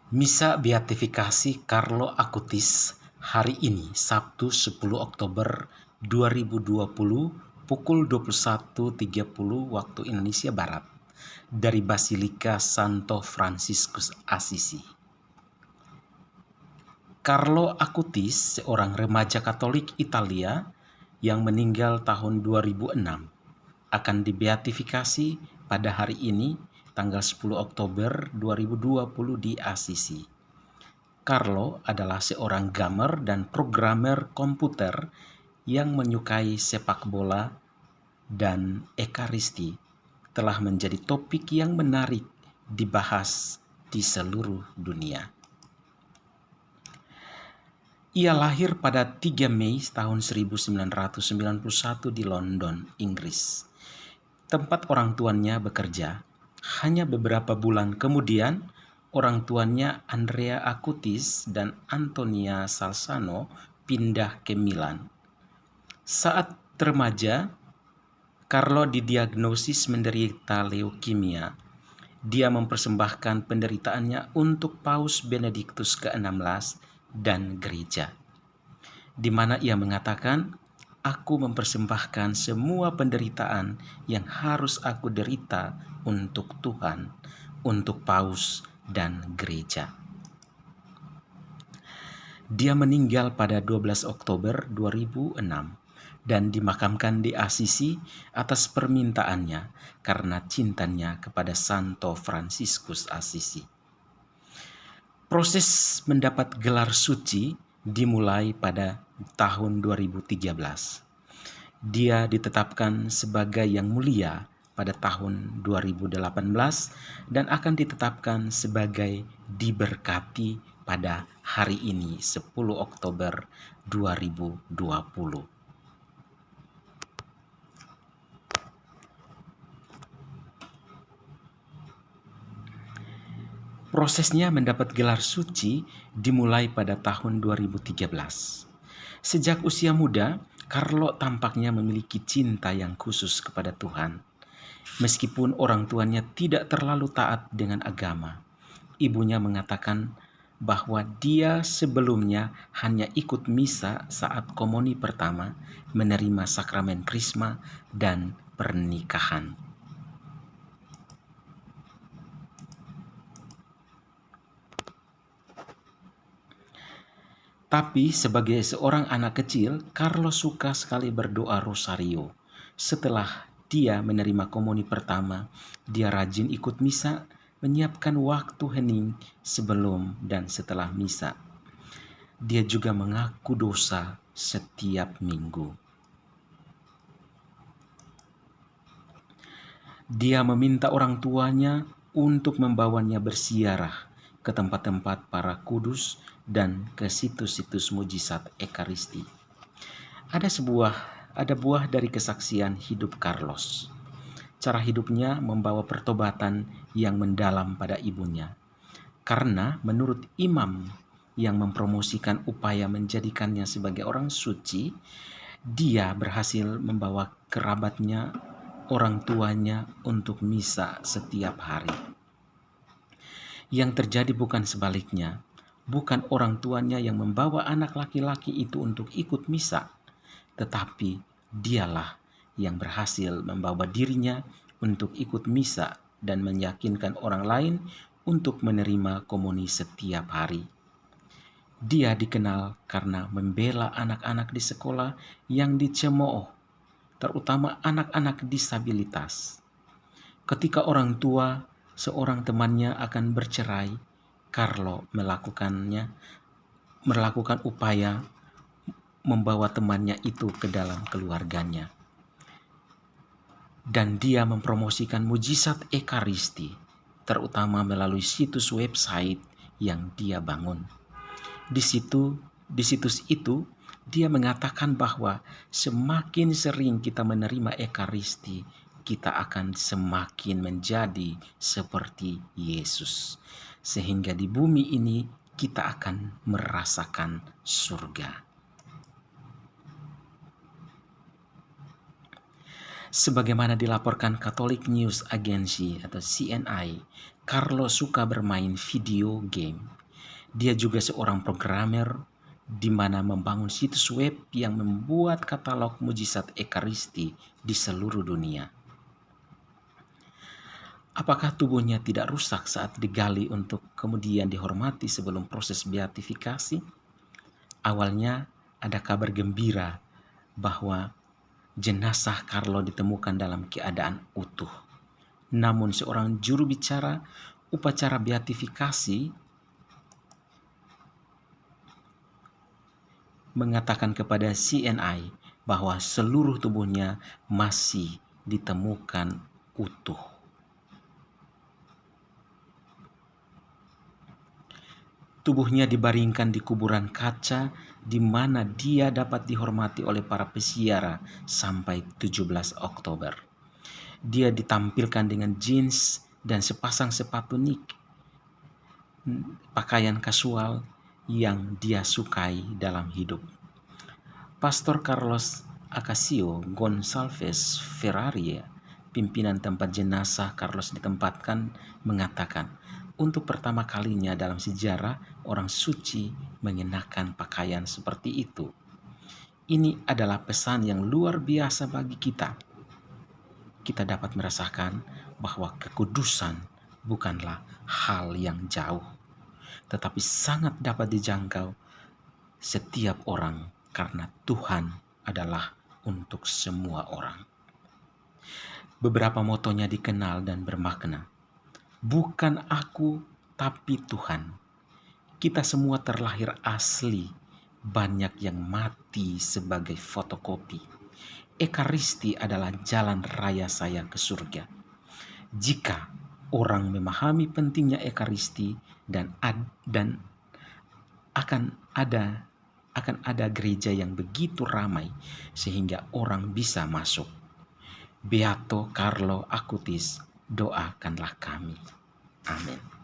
Misa Beatifikasi Carlo Acutis hari ini, Sabtu 10 Oktober 2020 pukul 21.30 waktu Indonesia Barat, dari Basilika Santo Fransiskus Assisi. Carlo Acutis, seorang remaja Katolik Italia yang meninggal tahun 2006, akan dibeatifikasi pada hari ini, tanggal 10 Oktober 2020 di Assisi. Carlo adalah seorang gamer dan programmer komputer yang menyukai sepak bola dan ekaristi, telah menjadi topik yang menarik dibahas di seluruh dunia. Ia lahir pada 3 Mei tahun 1991 di London, Inggris, tempat orang tuanya bekerja. Hanya beberapa bulan kemudian, orang tuanya Andrea Acutis dan Antonia Salzano pindah ke Milan. Saat remaja, Carlo didiagnosis menderita leukemia. Dia mempersembahkan penderitaannya untuk Paus Benediktus ke-16 dan gereja, di mana ia mengatakan, "Aku mempersembahkan semua penderitaan yang harus aku derita untuk Tuhan, untuk Paus dan gereja." Dia meninggal pada 12 Oktober 2006 dan dimakamkan di Assisi atas permintaannya karena cintanya kepada Santo Fransiskus Assisi. Proses mendapat gelar suci dimulai pada tahun 2013. Dia ditetapkan sebagai yang mulia pada tahun 2018 dan akan ditetapkan sebagai diberkati pada hari ini, 10 Oktober 2020. Prosesnya mendapat gelar suci dimulai pada tahun 2013. Sejak usia muda, Carlo tampaknya memiliki cinta yang khusus kepada Tuhan. Meskipun orang tuanya tidak terlalu taat dengan agama, ibunya mengatakan bahwa dia sebelumnya hanya ikut misa saat komuni pertama, menerima sakramen krisma, dan pernikahan. Tapi sebagai seorang anak kecil, Carlo suka sekali berdoa rosario. Setelah dia menerima komuni pertama, dia rajin ikut misa, menyiapkan waktu hening sebelum dan setelah misa. Dia juga mengaku dosa setiap minggu. Dia meminta orang tuanya untuk membawanya bersiarah ke tempat-tempat para kudus dan ke situs-situs mujizat ekaristi. Ada buah dari kesaksian hidup Carlos. Cara hidupnya membawa pertobatan yang mendalam pada ibunya. Karena menurut imam yang mempromosikan upaya menjadikannya sebagai orang suci, dia berhasil membawa kerabatnya, orang tuanya untuk misa setiap hari. Yang terjadi bukan sebaliknya, bukan orang tuanya yang membawa anak laki-laki itu untuk ikut misa, tetapi dialah yang berhasil membawa dirinya untuk ikut misa dan meyakinkan orang lain untuk menerima komuni setiap hari. Dia dikenal karena membela anak-anak di sekolah yang dicemooh, terutama anak-anak disabilitas. Ketika orang tua seorang temannya akan bercerai, Carlo melakukan upaya membawa temannya itu ke dalam keluarganya. Dan dia mempromosikan mujizat ekaristi, terutama melalui situs website yang dia bangun. Di situs itu, dia mengatakan bahwa semakin sering kita menerima ekaristi, kita akan semakin menjadi seperti Yesus. Sehingga di bumi ini kita akan merasakan surga. Sebagaimana dilaporkan Catholic News Agency atau CNI, Carlo suka bermain video game. Dia juga seorang programmer di mana membangun situs web yang membuat katalog mujizat Ekaristi di seluruh dunia. Apakah tubuhnya tidak rusak saat digali untuk kemudian dihormati sebelum proses beatifikasi? Awalnya ada kabar gembira bahwa jenazah Carlo ditemukan dalam keadaan utuh. Namun seorang juru bicara upacara beatifikasi mengatakan kepada CNI bahwa seluruh tubuhnya masih ditemukan utuh. Tubuhnya dibaringkan di kuburan kaca di mana dia dapat dihormati oleh para peziarah sampai 17 Oktober. Dia ditampilkan dengan jeans dan sepasang sepatu Nick, pakaian kasual yang dia sukai dalam hidup. Pastor Carlos Acacio Gonçalves Ferrari, pimpinan tempat jenazah Carlos ditempatkan, mengatakan, untuk pertama kalinya dalam sejarah orang suci mengenakan pakaian seperti itu. Ini adalah pesan yang luar biasa bagi kita. Kita dapat merasakan bahwa kekudusan bukanlah hal yang jauh, tetapi sangat dapat dijangkau setiap orang karena Tuhan adalah untuk semua orang. Beberapa motonya dikenal dan bermakna. Bukan aku, tapi Tuhan. Kita semua terlahir asli, banyak yang mati sebagai fotokopi. Ekaristi adalah jalan raya saya ke surga. Jika orang memahami pentingnya Ekaristi dan akan ada gereja yang begitu ramai sehingga orang bisa masuk. Beato Carlo Acutis, doakanlah kami. Amin.